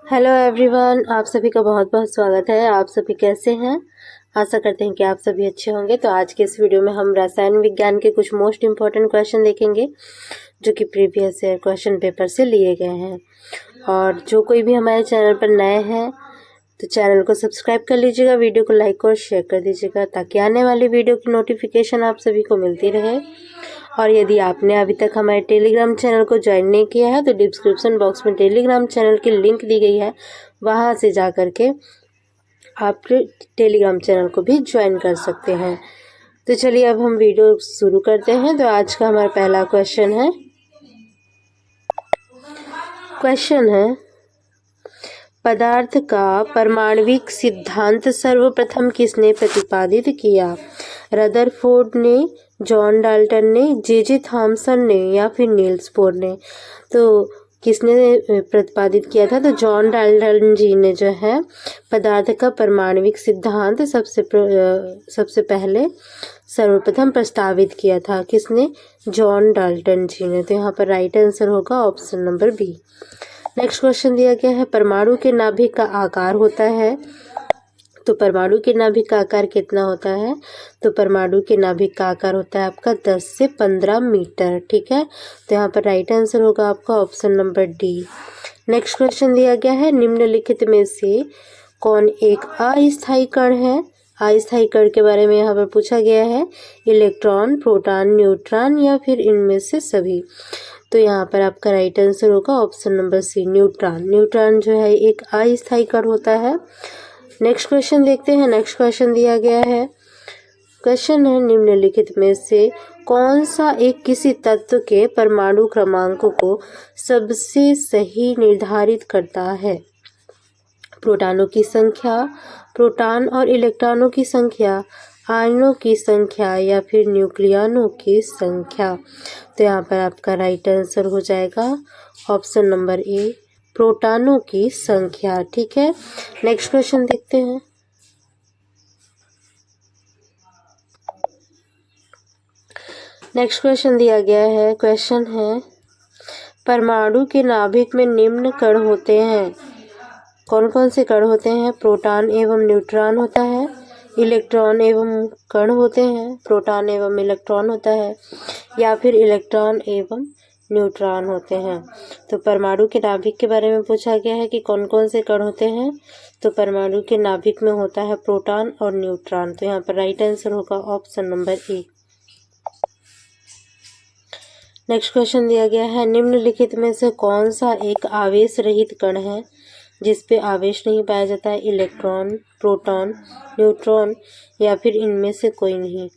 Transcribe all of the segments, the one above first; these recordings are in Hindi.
हेलो एवरीवन, आप सभी का बहुत बहुत स्वागत है। आप सभी कैसे हैं? आशा करते हैं कि आप सभी अच्छे होंगे। तो आज के इस वीडियो में हम रसायन विज्ञान के कुछ मोस्ट इम्पॉर्टेंट क्वेश्चन देखेंगे जो कि प्रीवियस ईयर क्वेश्चन पेपर से लिए गए हैं। और जो कोई भी हमारे चैनल पर नए हैं तो चैनल को सब्सक्राइब कर लीजिएगा, वीडियो को लाइक और शेयर कर दीजिएगा ताकि आने वाली वीडियो की नोटिफिकेशन आप सभी को मिलती रहे। और यदि आपने अभी तक हमारे टेलीग्राम चैनल को ज्वाइन नहीं किया है तो डिस्क्रिप्शन बॉक्स में टेलीग्राम चैनल की लिंक दी गई है, वहां से जा कर के आप टेलीग्राम चैनल को भी ज्वाइन कर सकते हैं। तो चलिए अब हम वीडियो शुरू करते हैं। तो आज का हमारा पहला क्वेश्चन है पदार्थ का परमाणविक सिद्धांत सर्वप्रथम किसने प्रतिपादित किया? रदरफोर्ड ने, जॉन डाल्टन ने, जे थॉमसन ने या फिर नील्स बोर ने? तो किसने प्रतिपादित किया था? तो जॉन डाल्टन जी ने जो है पदार्थ का परमाणविक सिद्धांत सबसे पहले सर्वप्रथम प्रस्तावित किया था। किसने? जॉन डाल्टन जी ने। तो यहाँ पर राइट आंसर होगा option number B. Next question दिया गया है परमाणु के नाभिक का आकार होता है। तो परमाणु के नाभिक का आकार कितना होता है? तो परमाणु के नाभिक का आकार होता है आपका 10 से 15 मीटर। ठीक है, तो यहाँ पर राइट आंसर होगा आपका option number D. Next question दिया गया है निम्नलिखित में से कौन एक अस्थायी कण है? अस्थायी कण के बारे में यहाँ पर पूछा गया है। इलेक्ट्रॉन, प्रोटॉन, न्यूट्रॉन या फिर इनमें से सभी? तो यहाँ पर आपका राइट आंसर होगा option number C, neutron. Neutron जो है एक अस्थायी कण होता है। नेक्स्ट क्वेश्चन देखते हैं। नेक्स्ट क्वेश्चन दिया गया है, क्वेश्चन है निम्नलिखित में से कौन सा एक किसी तत्व के परमाणु क्रमांक को सबसे सही निर्धारित करता है? प्रोटॉनों की संख्या, प्रोटॉन और इलेक्ट्रॉनों की संख्या, आयनों की संख्या या फिर न्यूक्लियनों की संख्या? तो यहाँ पर आपका राइट आंसर हो जाएगा ऑप्शन नंबर ए, प्रोटॉनों की संख्या। ठीक है, नेक्स्ट क्वेश्चन देखते हैं। नेक्स्ट क्वेश्चन दिया गया है, क्वेश्चन है परमाणु के नाभिक में निम्न कण होते हैं। कौन कौन से कण होते हैं? प्रोटॉन एवं न्यूट्रॉन होता है, इलेक्ट्रॉन एवं कण होते हैं, प्रोटॉन एवं इलेक्ट्रॉन होता है या फिर इलेक्ट्रॉन एवं न्यूट्रॉन होते हैं? तो परमाणु के नाभिक के बारे में पूछा गया है कि कौन कौन से कण होते हैं। तो परमाणु के नाभिक में होता है प्रोटॉन और न्यूट्रॉन। तो यहाँ पर राइट आंसर होगा option number A. Next question दिया गया है निम्नलिखित में से कौन सा एक आवेश रहित कण है जिसपे आवेश नहीं पाया जाता है? इलेक्ट्रॉन, प्रोटॉन, न्यूट्रॉन या फिर इनमें से कोई नहीं?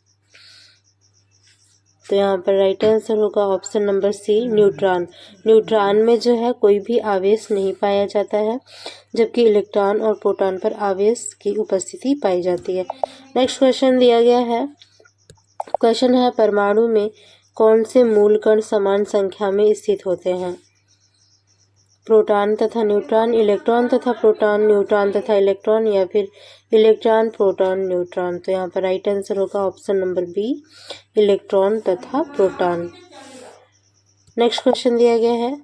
तो यहाँ पर राइट आंसर होगा option number C, neutron. Neutron में जो है कोई भी आवेश नहीं पाया जाता है, जबकि इलेक्ट्रॉन और प्रोटॉन पर आवेश की उपस्थिति पाई जाती है। नेक्स्ट क्वेश्चन दिया गया है, क्वेश्चन है परमाणु में कौन से मूल कण समान संख्या में स्थित होते हैं? प्रोटॉन तथा न्यूट्रॉन, इलेक्ट्रॉन तथा प्रोटॉन, न्यूट्रॉन तथा इलेक्ट्रॉन या फिर इलेक्ट्रॉन, प्रोटॉन, न्यूट्रॉन? तो यहाँ पर राइट आंसर होगा ऑप्शन नंबर बी, इलेक्ट्रॉन तथा प्रोटॉन। नेक्स्ट क्वेश्चन दिया गया है,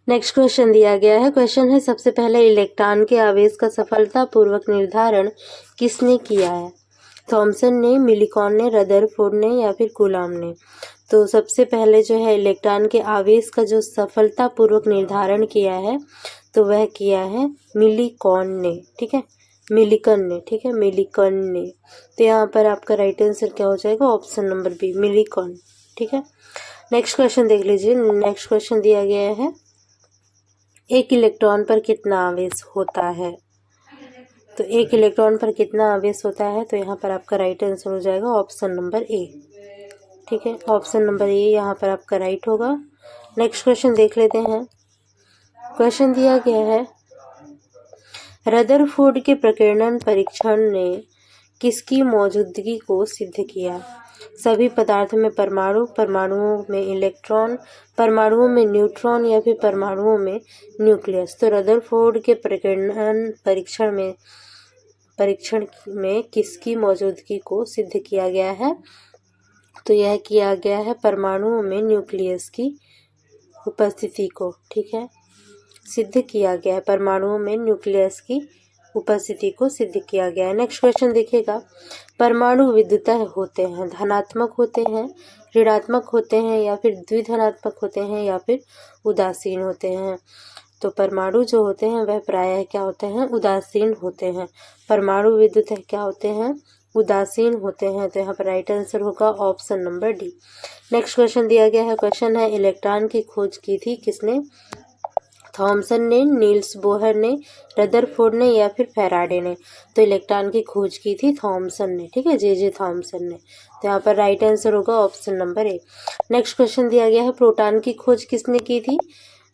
नेक्स्ट क्वेश्चन दिया गया है, क्वेश्चन है सबसे पहले इलेक्ट्रॉन के आवेश का सफलतापूर्वक निर्धारण किसने किया है? थॉमसन ने, मिलीकॉन ने, रदरफोर्ड ने या फिर कूलॉम ने? तो सबसे पहले जो है इलेक्ट्रॉन के आवेश का जो सफलतापूर्वक निर्धारण किया है तो वह किया है मिलीकॉन ने। ठीक है, मिलीकन ने। ठीक है, मिलीकन ने। तो यहाँ पर आपका राइट आंसर क्या हो जाएगा? ऑप्शन नंबर बी, मिलीकॉन। ठीक है, नेक्स्ट क्वेश्चन देख लीजिए। नेक्स्ट क्वेश्चन दिया गया है एक इलेक्ट्रॉन पर कितना आवेश होता है? तो एक इलेक्ट्रॉन पर कितना आवेश होता है? तो यहाँ पर आपका राइट आंसर हो जाएगा ऑप्शन नंबर ए। ठीक है, ऑप्शन नंबर ए यहाँ पर आपका राइट होगा। नेक्स्ट क्वेश्चन देख लेते हैं। क्वेश्चन दिया गया है रदरफोर्ड के प्रकीर्णन परीक्षण ने किसकी मौजूदगी को सिद्ध किया? सभी पदार्थों में परमाणु, परमाणुओं में इलेक्ट्रॉन, परमाणुओं में न्यूट्रॉन या फिर परमाणुओं में न्यूक्लियस? तो रदरफोर्ड के प्रकीर्णन परीक्षण में किसकी मौजूदगी को सिद्ध किया गया है? तो यह किया गया है परमाणुओं में न्यूक्लियस की उपस्थिति को, ठीक है, सिद्ध किया गया है। परमाणुओं में न्यूक्लियस की उपस्थिति को सिद्ध किया गया है। नेक्स्ट क्वेश्चन देखिएगा, परमाणु विद्युतः होते हैं, धनात्मक होते हैं, ऋणात्मक होते हैं, या फिर द्विधनात्मक होते हैं, या फिर उदासीन होते हैं। तो परमाणु जो होते हैं वह प्रायः क्या होते हैं, उदासीन होते हैं। परमाणु विद्युतः क्या होते हैं, उदासीन होते हैं। तो यहाँ पर राइट आंसर होगा option number D. Next question दिया गया है, क्वेश्चन है इलेक्ट्रॉन की खोज की थी किसने, थॉमसन ने, नील्स बोहर ने, रदरफोर्ड ने, या फिर फैराडे ने। तो इलेक्ट्रॉन की खोज की थी थॉमसन ने, ठीक है, जे थॉमसन ने। तो यहाँ पर राइट आंसर होगा option number A. Next question दिया गया है, प्रोटॉन की खोज किसने की थी,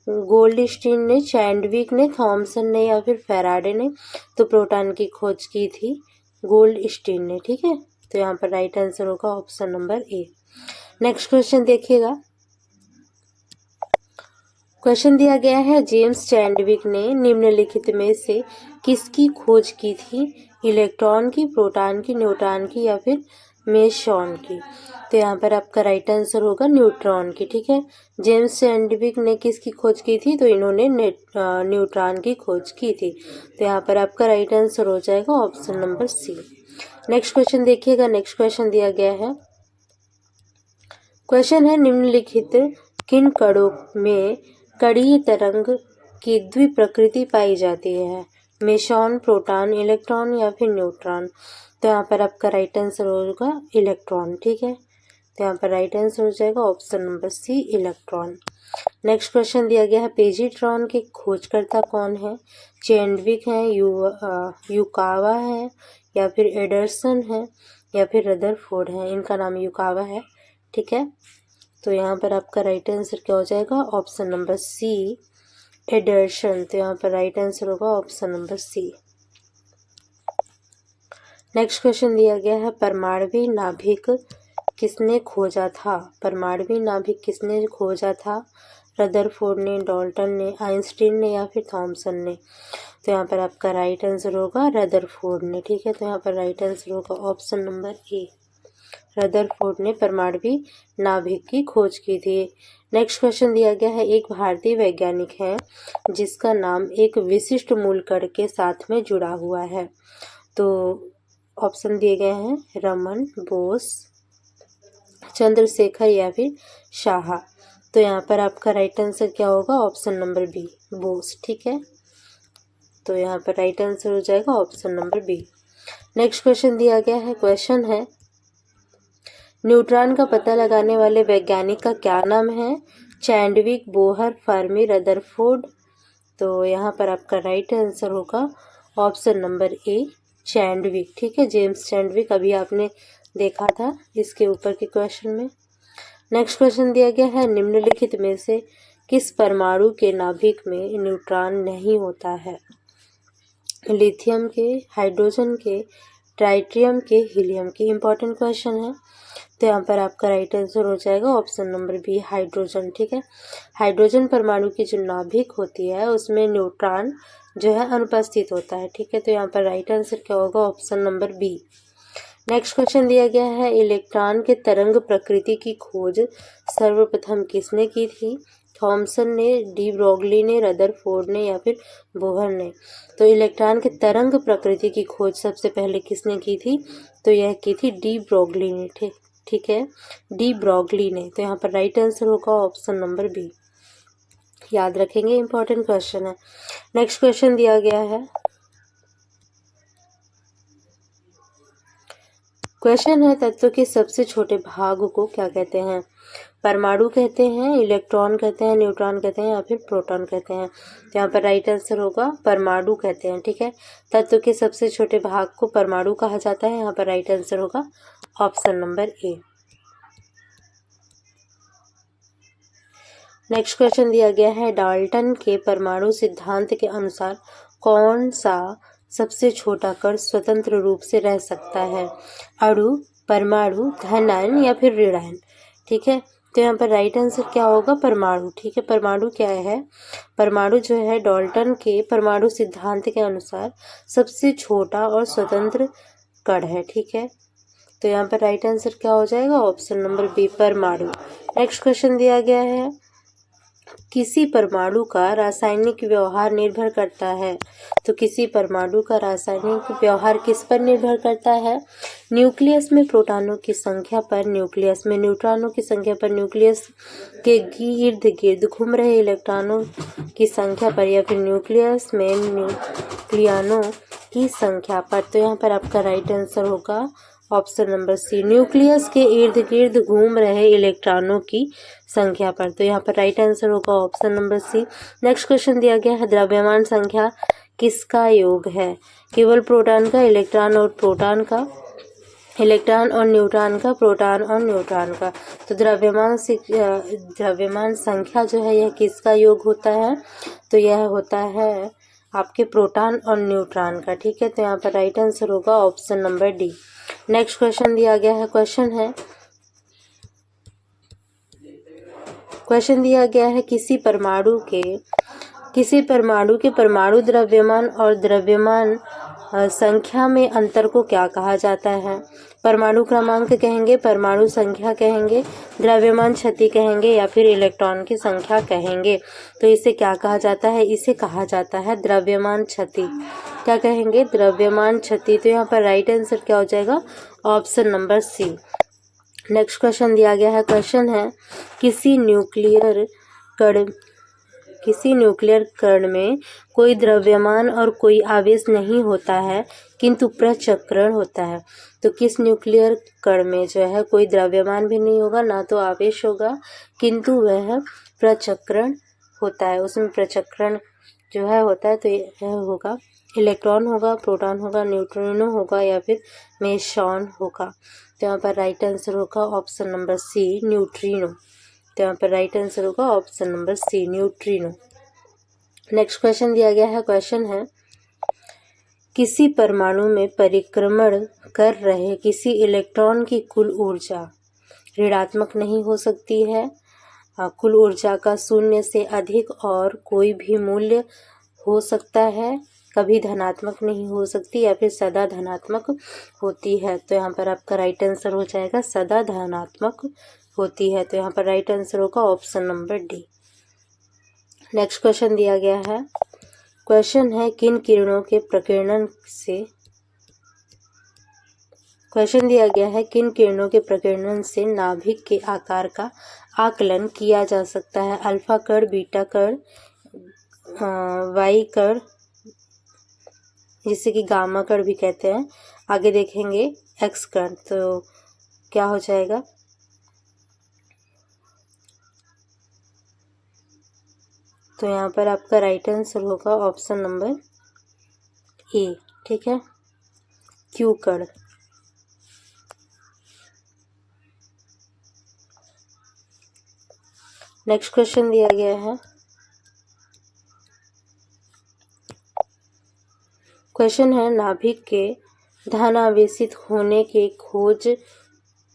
गोल्डस्टीन ने, चैंडविक ने, थॉमसन ने, या फिर फैराडे ने। तो प्रोटॉन की खोज की थी गोल्डस्टीन ने, ठीक है। तो यहाँ पर राइट आंसर होगा option number A. Next question देखिएगा, क्वेश्चन दिया गया है, जेम्स चैंडविक ने निम्नलिखित में से किसकी खोज की थी, इलेक्ट्रॉन की, प्रोटॉन की, न्यूट्रॉन की, या फिर मेसॉन की। तो यहाँ पर आपका राइट आंसर होगा न्यूट्रॉन की, ठीक है। जेम्स चैंडविक ने किसकी खोज की थी, तो इन्होंने न्यूट्रॉन की खोज की थी। तो यहाँ पर आपका राइट आंसर हो जाएगा option number C. Next question देखिएगा, नेक्स्ट क्वेश्चन दिया गया है, क्वेश्चन है निम्नलिखित किन कणों में कणीय तरंग की द्विप्रकृति पाई जाती है, मेसॉन, प्रोटॉन, इलेक्ट्रॉन, या फिर न्यूट्रॉन। तो यहाँ पर आपका राइट आंसर होगा इलेक्ट्रॉन, ठीक है। तो यहाँ पर राइट आंसर हो जाएगा option number C, electron. Next question दिया गया है, पेजिट्रॉन के खोजकर्ता कौन है, चैंडविक है, युकावा है, या फिर एडरसन है, या फिर रदरफोर्ड है। इनका नाम युकावा है, ठीक है। तो यहाँ पर आपका राइट आंसर क्या हो जाएगा, ऑप्शन नंबर सी, एडरसन। तो यहाँ पर राइट आंसर होगा option number C. Next question दिया गया है, परमाणु नाभिक किसने खोजा था, परमाणु नाभिक किसने खोजा था, रदरफोर्ड ने, डाल्टन ने, आइंस्टीन ने, या फिर थॉमसन ने। तो यहाँ पर आपका राइट आंसर होगा रदरफोर्ड ने, ठीक है। तो यहाँ पर राइट आंसर होगा ऑप्शन नंबर ए, रदरफोर्ड ने परमाणु नाभिक की खोज की थी। नेक्स्ट क्वेश्चन दिया गया है, एक भारतीय वैज्ञानिक है जिसका नाम एक विशिष्ट मूल कण के साथ में जुड़ा हुआ है। तो ऑप्शन दिए गए हैं, रमन, बोस, चंद्रशेखर, या फिर शाह। तो यहाँ पर आपका राइट आंसर क्या होगा, ऑप्शन नंबर बी, बोस, ठीक है। तो यहाँ पर राइट आंसर हो जाएगा option number B. Next question दिया गया है, क्वेश्चन है न्यूट्रॉन का पता लगाने वाले वैज्ञानिक का क्या नाम है, चैंडविक, बोहर, फर्मी, रदरफोर्ड। तो यहाँ पर आपका राइट आंसर होगा ऑप्शन नंबर ए, चैंडविक, ठीक है, जेम्स चैंडविक। अभी आपने देखा था इसके ऊपर के क्वेश्चन में। नेक्स्ट क्वेश्चन दिया गया है, निम्नलिखित में से किस परमाणु के नाभिक में न्यूट्रॉन नहीं होता है, लिथियम के, हाइड्रोजन के, ट्राइटियम के, हीलियम के। इंपॉर्टेंट क्वेश्चन है। तो यहाँ पर आपका राइट आंसर हो जाएगा ऑप्शन नंबर बी, हाइड्रोजन, ठीक है। हाइड्रोजन परमाणु की जो नाभिक होती है उसमें न्यूट्रॉन जो है अनुपस्थित होता है, ठीक है। तो यहाँ पर राइट आंसर क्या होगा, option number B. Next question दिया गया है, इलेक्ट्रॉन के तरंग प्रकृति की खोज सर्वप्रथम किसने की थी, थॉमसन ने, डी ब्रोगली ने, रदरफोर्ड ने, या फिर बोहर ने। तो इलेक्ट्रॉन के तरंग प्रकृति की खोज सबसे पहले किसने की थी, तो यह की थी डी ब्रोगली ने, ठीक है, डी ब्रोगली ने। तो यहाँ पर राइट आंसर होगा ऑप्शन नंबर बी, याद रखेंगे, इंपॉर्टेंट क्वेश्चन है। नेक्स्ट क्वेश्चन दिया गया है, क्वेश्चन है तत्व के सबसे छोटे भाग को क्या कहते हैं, परमाणु कहते हैं, इलेक्ट्रॉन कहते हैं, न्यूट्रॉन कहते हैं, या फिर प्रोटॉन कहते हैं। तो यहाँ पर राइट आंसर होगा परमाणु कहते हैं, ठीक है। तत्व के सबसे छोटे भाग को परमाणु कहा जाता है। यहाँ पर राइट आंसर होगा option number A. Next question दिया गया है, डाल्टन के परमाणु सिद्धांत के अनुसार कौन सा सबसे छोटा कण स्वतंत्र रूप से रह सकता है, अणु, परमाणु, धनायन, या फिर ऋणायन, ठीक है। तो यहाँ पर राइट आंसर क्या होगा, परमाणु, ठीक है। परमाणु क्या है, परमाणु जो है डाल्टन के परमाणु सिद्धांत के अनुसार सबसे छोटा और स्वतंत्र कण है, ठीक है। तो यहाँ पर राइट आंसर क्या हो जाएगा, ऑप्शन नंबर बी, परमाणु। नेक्स्ट क्वेश्चन दिया गया है, किसी परमाणु का रासायनिक व्यवहार निर्भर करता है। तो किसी परमाणु का रासायनिक व्यवहार किस पर निर्भर करता है? न्यूक्लियस में प्रोटॉनों की संख्या पर, न्यूक्लियस में न्यूट्रॉनों की संख्या पर, न्यूक्लियस के इर्द गिर्द घूम रहे इलेक्ट्रॉनों की संख्या पर, या फिर न्यूक्लियस में न्यूक्लियनों की संख्या पर। तो यहाँ पर आपका राइट आंसर होगा ऑप्शन नंबर सी, न्यूक्लियस के इर्द गिर्द घूम रहे इलेक्ट्रॉनों की संख्या पर। तो यहाँ पर राइट आंसर होगा option number C. Next question दिया गया है, द्रव्यमान संख्या किसका योग है? केवल प्रोटॉन का, इलेक्ट्रॉन और प्रोटॉन का, इलेक्ट्रॉन और न्यूट्रॉन का, प्रोटॉन और न्यूट्रॉन का। तो द्रव्यमान संख्या जो है यह किसका योग होता है? तो यह होता है आपके प्रोटॉन और न्यूट्रॉन का। ठीक है, तो यहाँ पर राइट आंसर होगा option number D. Next question दिया गया है, क्वेश्चन दिया गया है किसी परमाणु के परमाणु द्रव्यमान और द्रव्यमान संख्या में अंतर को क्या कहा जाता है? परमाणु क्रमांक कहेंगे, परमाणु संख्या कहेंगे, द्रव्यमान क्षति कहेंगे, या फिर इलेक्ट्रॉन की संख्या कहेंगे। तो इसे क्या कहा जाता है? इसे कहा जाता है द्रव्यमान क्षति। क्या कहेंगे? द्रव्यमान क्षति। तो यहाँ पर राइट आंसर क्या हो जाएगा? Option number C. Next question दिया गया है, क्वेश्चन है किसी न्यूक्लियर कण में कोई द्रव्यमान और कोई आवेश नहीं होता है किंतु प्रचक्रण होता है। तो किस न्यूक्लियर कण में जो है कोई द्रव्यमान भी नहीं होगा, ना तो आवेश होगा, किंतु वह प्रचक्रण होता है, उसमें प्रचक्रण जो है होता है। तो यह होगा इलेक्ट्रॉन होगा, प्रोटॉन होगा, न्यूट्रिनो होगा, या फिर मेसॉन होगा। तो यहाँ पर राइट आंसर होगा ऑप्शन नंबर सी, न्यूट्रिनो। तो यहाँ पर राइट आंसर होगा option number C, neutrino. Next question दिया गया है, क्वेश्चन है किसी परमाणु में परिक्रमण कर रहे किसी इलेक्ट्रॉन की कुल ऊर्जा ऋणात्मक नहीं हो सकती है। कुल ऊर्जा का 0 से अधिक और कोई भी मूल्य हो सकता है, कभी धनात्मक नहीं हो सकती, या फिर सदा धनात्मक होती है। तो यहाँ पर आपका राइट आंसर हो जाएगा सदा धनात्मक होती है। तो यहाँ पर राइट आंसर होगा option number D. Next question दिया गया है, क्वेश्चन है किन किरणों के प्रकीर्णन से नाभिक के आकार का आकलन किया जा सकता है? अल्फा कण, बीटा कण, वाई कण, जिसे कि गामा कण भी कहते हैं, आगे देखेंगे एक्स कण। तो क्या हो जाएगा? तो यहाँ पर आपका राइट आंसर होगा ऑप्शन नंबर ए। ठीक है, क्यू कण। नेक्स्ट क्वेश्चन दिया गया है, क्वेश्चन है नाभिक के धनावेशित होने की खोज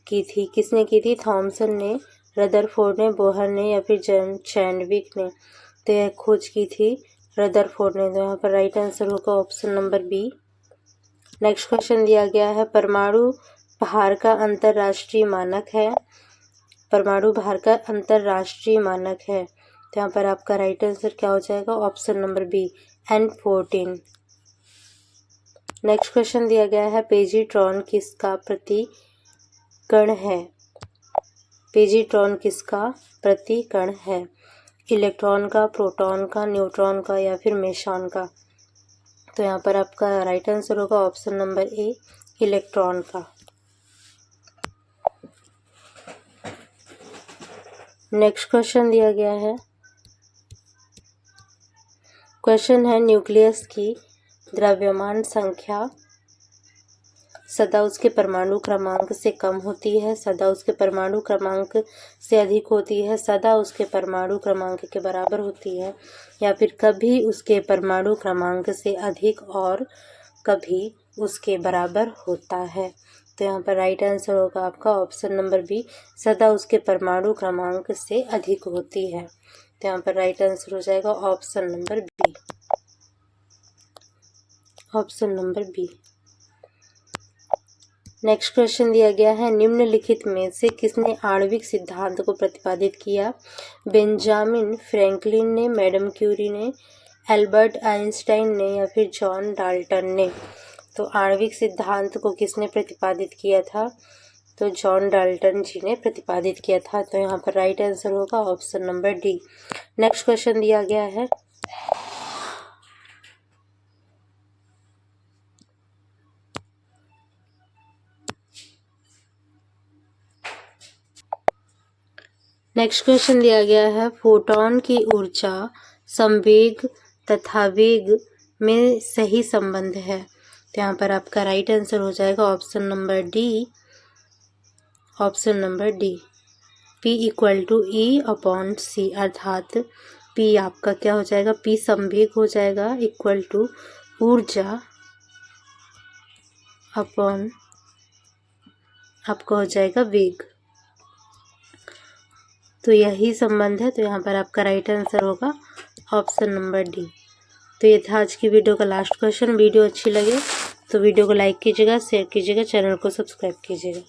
की थी, किसने की थी? थॉमसन ने, रदरफोर्ड ने, बोहर ने, या फिर चैडविक ने। तो यह खोज की थी रदरफोर्ड ने। तो यहाँ पर राइट आंसर होगा option number B. Next question दिया गया है, परमाणु भार का अंतरराष्ट्रीय मानक है। परमाणु भार का अंतरराष्ट्रीय मानक है। तो यहाँ पर आपका राइट आंसर क्या हो जाएगा? Option number B, N14। Next question दिया गया है, पेजिट्रॉन किसका प्रतिकण है? पेजिट्रॉन किसका प्रतिकण है? इलेक्ट्रॉन का, प्रोटॉन का, न्यूट्रॉन का, या फिर मेसॉन का। तो यहाँ पर आपका राइट आंसर होगा ऑप्शन नंबर ए, इलेक्ट्रॉन का। नेक्स्ट क्वेश्चन दिया गया है, क्वेश्चन है न्यूक्लियस की द्रव्यमान संख्या सदा उसके परमाणु क्रमांक से कम होती है, सदा उसके परमाणु क्रमांक से अधिक होती है, सदा उसके परमाणु क्रमांक के बराबर होती है, या फिर कभी उसके परमाणु क्रमांक से अधिक और कभी उसके बराबर होता है। तो यहाँ पर राइट आंसर होगा आपका ऑप्शन नंबर बी, सदा उसके परमाणु क्रमांक से अधिक होती है। तो यहाँ पर राइट आंसर हो जाएगा option number B, option number B. Next question दिया गया है, निम्नलिखित में से किसने आणविक सिद्धांत को प्रतिपादित किया? बेंजामिन फ्रैंकलिन ने, मैडम क्यूरी ने, एल्बर्ट आइंस्टाइन ने या फिर जॉन डाल्टन ने? तो आणविक सिद्धांत को किसने प्रतिपादित किया था? तो जॉन डाल्टन जी ने प्रतिपादित किया था। तो यहाँ पर राइट आंसर होगा option number D. Next question दिया गया है, फोटॉन की ऊर्जा संवेग तथा वेग में सही संबंध है। तो यहाँ पर आपका राइट आंसर हो जाएगा option number D. P = E/c, अर्थात P आपका क्या हो जाएगा? P संवेग हो जाएगा इक्वल टू ऊर्जा अपॉन आपका हो जाएगा वेग। तो यही संबंध है। तो यहाँ पर आपका राइट आंसर होगा ऑप्शन नंबर डी। तो ये था आज की वीडियो का लास्ट क्वेश्चन। वीडियो अच्छी लगे तो वीडियो को लाइक कीजिएगा, शेयर कीजिएगा, चैनल को सब्सक्राइब कीजिएगा।